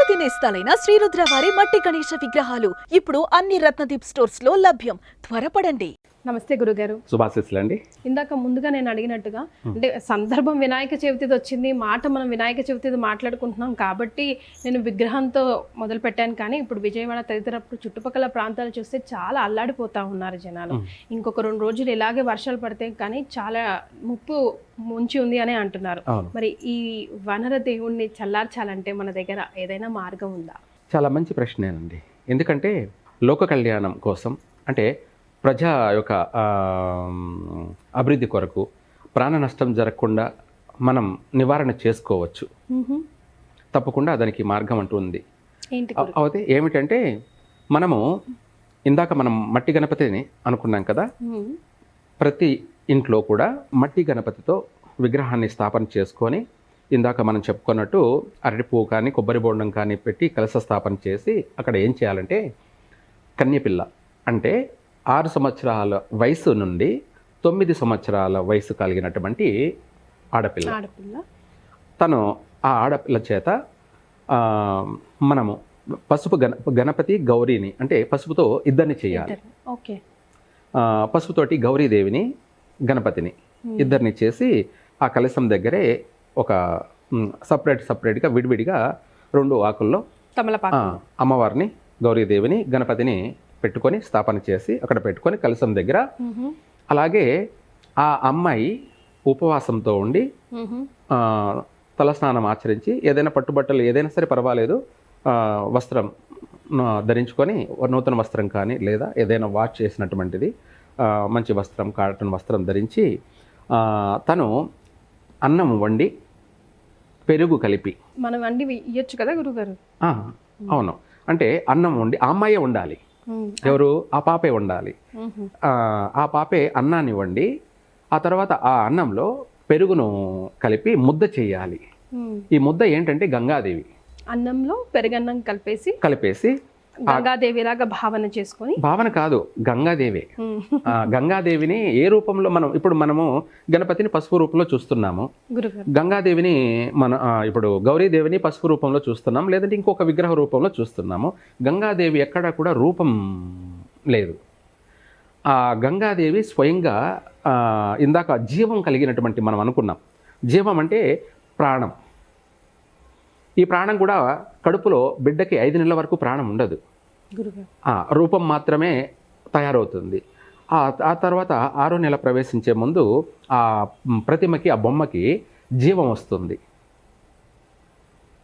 అత్యధిక నేస్తాలైన శ్రీరుద్ర వారి మట్టి గణేశ విగ్రహాలు ఇప్పుడు అన్ని రత్నదీప్ స్టోర్స్ లో లభ్యం. త్వరపడండి. నమస్తే గురుగారు. శుభాశీస్సులు అండి. ఇందాక ముందుగా నేను అడిగినట్టుగా అంటే సందర్భం వినాయక చవితిది వచ్చింది, మాట మనం వినాయక చవితిది మాట్లాడుకుంటున్నాం కాబట్టి నేను విగ్రహంతో మొదలు పెట్టాను. కానీ ఇప్పుడు విజయవాడ తదితర చుట్టుపక్కల ప్రాంతాలు చూస్తే చాలా అల్లాడిపోతా ఉన్నారు జనాలు. ఇంకొక 2 రోజులు ఇలాగే వర్షాలు పడితే కానీ చాలా ముప్పు ముంచి ఉంది అని అంటున్నారు. మరి ఈ వనర దేవుణ్ణి చల్లార్చాలంటే మన దగ్గర ఏదైనా మార్గం ఉందా? చాలా మంచి ప్రశ్నేనండి. ఎందుకంటే లోక కళ్యాణం కోసం అంటే ప్రజా యొక్క అభివృద్ధి కొరకు ప్రాణ నష్టం జరగకుండా మనం నివారణ చేసుకోవచ్చు. తప్పకుండా దానికి మార్గం అంటూ ఉంది. అయితే ఏమిటంటే మనం మట్టి గణపతిని అనుకున్నాం కదా. ప్రతి ఇంట్లో కూడా మట్టి గణపతితో విగ్రహాన్ని స్థాపన చేసుకొని ఇందాక మనం చెప్పుకున్నట్టు అరటి పువ్వు కానీ కొబ్బరి బొండం కానీ పెట్టి కలశ స్థాపన చేసి అక్కడ ఏం చేయాలంటే కన్యపిల్ల అంటే 6 సంవత్సరాల వయసు నుండి 9 సంవత్సరాల వయసు కలిగినటువంటి ఆడపిల్ల తను ఆ ఆడపిల్ల చేత మనము పసుపు గణపతి గౌరీని అంటే పసుపుతో ఇద్దరిని చేయాలి. పసుపుతోటి గౌరీదేవిని గణపతిని ఇద్దరిని చేసి ఆ కలశం దగ్గరే ఒక సపరేట్గా విడివిడిగా 2 ఆకుల్లో అమ్మవారిని గౌరీదేవిని గణపతిని పెట్టుకొని స్థాపన చేసి అక్కడ పెట్టుకొని కలశం దగ్గర అలాగే ఆ అమ్మాయి ఉపవాసంతో ఉండి తలస్నానం ఆచరించి ఏదైనా పట్టుబట్టలు ఏదైనా సరే పర్వాలేదు వస్త్రం ధరించుకొని నూతన వస్త్రం కానీ లేదా ఏదైనా వాష్ చేసినటువంటిది మంచి వస్త్రం కాటన్ వస్త్రం ధరించి తను అన్నం వండి పెరుగు కలిపి మనం వండి ఇయ్యొచ్చు కదా గురుగారు? అవును. అంటే అన్నం వండి ఆ అమ్మాయే ఉండాలి. ఎవరు? ఆ పాపే ఉండాలి. ఆ పాపే అన్నాన్ని వండి ఆ తర్వాత ఆ అన్నంలో పెరుగును కలిపి ముద్ద చేయాలి. ఈ ముద్ద ఏంటంటే గంగాదేవి. అన్నంలో పెరుగన్నం కలిపేసి గంగాదేవి లాగా భావన చేసుకొని, భావన కాదు గంగాదేవి. గంగాదేవిని ఏ రూపంలో మనము గణపతిని పసుపు రూపంలో చూస్తున్నాము, గంగాదేవిని ఇప్పుడు గౌరీదేవిని పసుపు రూపంలో చూస్తున్నాం, లేదంటే ఇంకొక విగ్రహ రూపంలో చూస్తున్నాము. గంగాదేవి ఎక్కడా కూడా రూపం లేదు. ఆ గంగాదేవి స్వయంగా ఇందాక జీవం కలిగినటువంటి మనం అనుకున్నాం. జీవం అంటే ప్రాణం. ఈ ప్రాణం కూడా కడుపులో బిడ్డకి 5 నెలల వరకు ప్రాణం ఉండదు, రూపం మాత్రమే తయారవుతుంది. ఆ తర్వాత 6వ నెల ప్రవేశించే ముందు ఆ ప్రతిమకి ఆ బొమ్మకి జీవం వస్తుంది.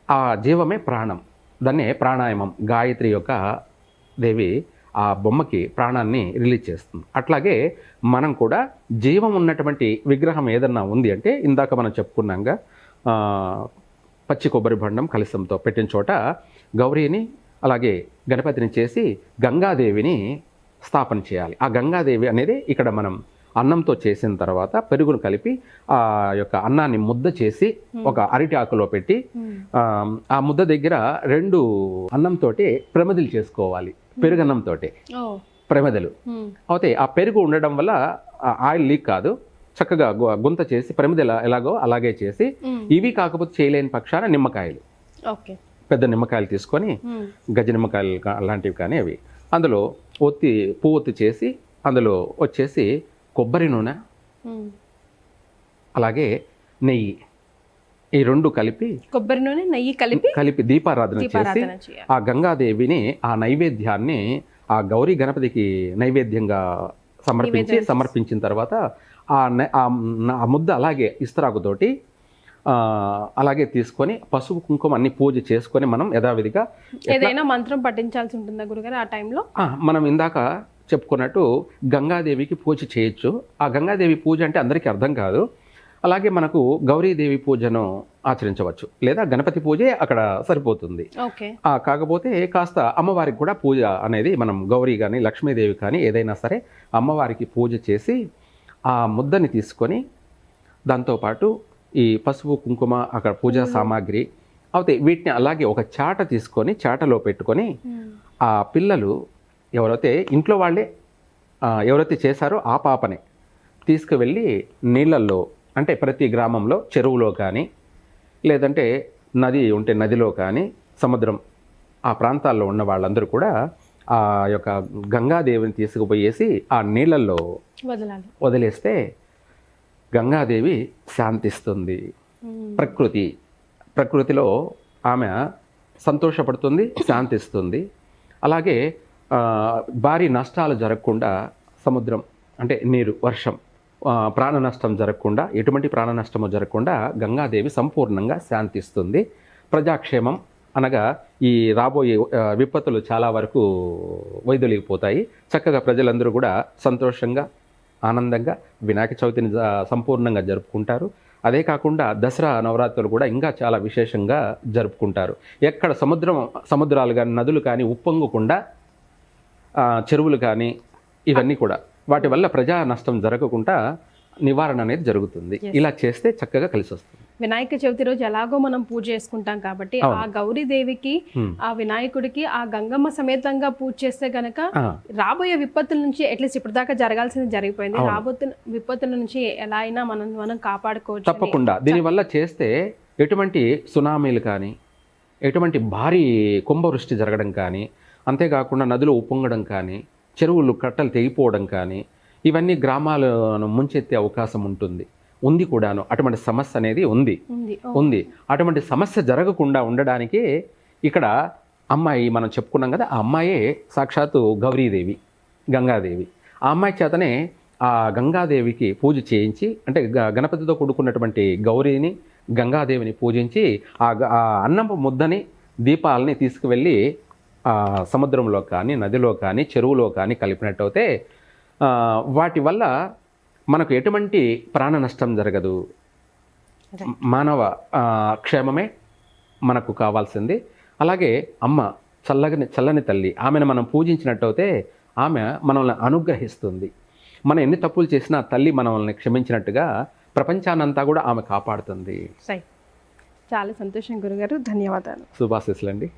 ఆ జీవమే ప్రాణం. దాన్నే ప్రాణాయామం. గాయత్రి యొక్క దేవి ఆ బొమ్మకి ప్రాణాన్ని రిలీజ్ చేస్తుంది. అట్లాగే మనం కూడా జీవం ఉన్నటువంటి విగ్రహం ఏదన్నా ఉంది అంటే ఇందాక మనం చెప్పుకున్నాగా పచ్చి కొబ్బరి బండం కలశంతో పెట్టిన చోట గౌరీని అలాగే గణపతిని చేసి గంగాదేవిని స్థాపన చేయాలి. ఆ గంగాదేవి అనేది ఇక్కడ మనం అన్నంతో చేసిన తర్వాత పెరుగును కలిపి ఆ యొక్క అన్నాన్ని ముద్ద చేసి ఒక అరటి ఆకులో పెట్టి ఆ ముద్ద దగ్గర 2 అన్నంతో ప్రమిదలు చేసుకోవాలి. పెరుగన్నంతో ప్రమిదలు అవుతాయి. ఆ పెరుగు ఉండడం వల్ల ఆయిల్ లీక్ కాదు. చక్కగా గుంత చేసి ప్రమిద ఎలాగో అలాగే చేసి, ఇవి కాకపోతే చేయలేని పక్షాన నిమ్మకాయలు, పెద్ద నిమ్మకాయలు తీసుకొని గజ నిమ్మకాయలు అలాంటివి కానీ అవి అందులో పువ్వొత్తి చేసి అందులో వచ్చేసి కొబ్బరి నూనె అలాగే నెయ్యి ఈ 2 కలిపి కొబ్బరి నూనె నెయ్యి కలిపి దీపారాధన చేసి ఆ గంగాదేవిని ఆ నైవేద్యాన్ని ఆ గౌరీ గణపతికి నైవేద్యంగా సమర్పించిన తర్వాత ఆ ముద్ద అలాగే ఇస్తరాకుతోటి అలాగే తీసుకొని పసుపు కుంకుమ అన్ని పూజ చేసుకొని మనం యథావిధిగా ఏదైనా మంత్రం పఠించాల్సి ఉంటుందా గురుగారు ఆ టైంలో? మనం ఇందాక చెప్పుకున్నట్టు గంగాదేవికి పూజ చేయొచ్చు. ఆ గంగాదేవి పూజ అంటే అందరికీ అర్థం కాదు. అలాగే మనకు గౌరీదేవి పూజను ఆచరించవచ్చు, లేదా గణపతి పూజే అక్కడ సరిపోతుంది. కాకపోతే కాస్త అమ్మవారికి కూడా పూజ అనేది మనం గౌరీ కానీ లక్ష్మీదేవి కానీ ఏదైనా సరే అమ్మవారికి పూజ చేసి ఆ ముద్దని తీసుకొని దాంతోపాటు ఈ పసుపు కుంకుమ అక్కడ పూజా సామాగ్రి అవుతాయి. వీటిని అలాగే ఒక చాట తీసుకొని చాటలో పెట్టుకొని ఆ పిల్లలు ఎవరైతే ఇంట్లో వాళ్ళే ఎవరైతే చేశారో ఆ పాపనే తీసుకువెళ్ళి నీళ్ళల్లో అంటే ప్రతి గ్రామంలో చెరువులో కానీ లేదంటే నది ఉంటే నదిలో కానీ సముద్రం ఆ ప్రాంతాల్లో ఉన్న వాళ్ళందరూ కూడా ఆ యొక్క గంగాదేవిని తీసుకుపోయేసి ఆ నీళ్ళల్లో వదలాలి. వదిలేస్తే గంగాదేవి శాంతిస్తుంది. ప్రకృతిలో ఆమె సంతోషపడుతుంది, శాంతిస్తుంది. అలాగే భారీ నష్టాలు జరగకుండా సముద్రం అంటే నీరు, వర్షం, ప్రాణ నష్టం జరగకుండా, ఎటువంటి ప్రాణ నష్టము జరగకుండా గంగాదేవి సంపూర్ణంగా శాంతిస్తుంది. ప్రజాక్షేమం అనగా ఈ రాబోయే విపత్తులు చాలా వరకు వైదొలిగిపోతాయి. చక్కగా ప్రజలందరూ కూడా సంతోషంగా, ఆనందంగా వినాయక చవితిని సంపూర్ణంగా జరుపుకుంటారు. అదే కాకుండా దసరా నవరాత్రులు కూడా ఇంకా చాలా విశేషంగా జరుపుకుంటారు. ఎక్కడ సముద్రాలు కానీ, నదులు కానీ ఉప్పొంగకుండా, చెరువులు కానీ, ఇవన్నీ కూడా వాటి వల్ల ప్రజా నష్టం జరగకుండా నివారణ అనేది జరుగుతుంది. ఇలా చేస్తే చక్కగా కలిసి వస్తుంది. వినాయక చవితి రోజు ఎలాగో మనం పూజ చేసుకుంటాం కాబట్టి ఆ గౌరీదేవికి, ఆ వినాయకుడికి, ఆ గంగమ్మ సమేతంగా పూజ చేస్తే గనక రాబోయే విపత్తుల నుంచి అట్లీస్ట్ ఇప్పుడు దాకా జరగాల్సింది జరిగిపోయింది. రాబోతున్న విపత్తుల నుంచి ఎలా అయినా మనం కాపాడుకోవచ్చు. తప్పకుండా దీనివల్ల చేస్తే ఎటువంటి సునామీలు కానీ, ఎటువంటి భారీ కుంభవృష్టి జరగడం కానీ, అంతేకాకుండా నదులు ఉప్పొంగడం కానీ, చెరువులు కట్టలు తెగిపోవడం కానీ, ఇవన్నీ గ్రామాలను ముంచెత్తే అవకాశం ఉంది కూడాను. అటువంటి సమస్య అనేది ఉంది. అటువంటి సమస్య జరగకుండా ఉండడానికి ఇక్కడ అమ్మాయి మనం చెప్పుకున్నాం కదా, ఆ అమ్మాయే సాక్షాత్తు గౌరీదేవి, గంగాదేవి. ఆ అమ్మాయి చేతనే ఆ గంగాదేవికి పూజ చేయించి, అంటే గణపతితో కూడుకున్నటువంటి గౌరీని, గంగాదేవిని పూజించి ఆ అన్నపు ముద్దని, దీపాలని తీసుకువెళ్ళి సముద్రంలో కానీ, నదిలో కానీ, చెరువులో కానీ కలిపినట్టయితే వాటి వల్ల మనకు ఎటువంటి ప్రాణ నష్టం జరగదు. మానవ క్షేమమే మనకు కావాల్సింది. అలాగే అమ్మ చల్లని తల్లి, ఆమెను మనం పూజించినట్టయితే ఆమె మనల్ని అనుగ్రహిస్తుంది. మనం ఎన్ని తప్పులు చేసినా తల్లి మనల్ని క్షమించినట్టుగా ప్రపంచానంతా కూడా ఆమె కాపాడుతుంది. చాలా సంతోషం గురుగారు, ధన్యవాదాలు. శుభాశీస్సులండి.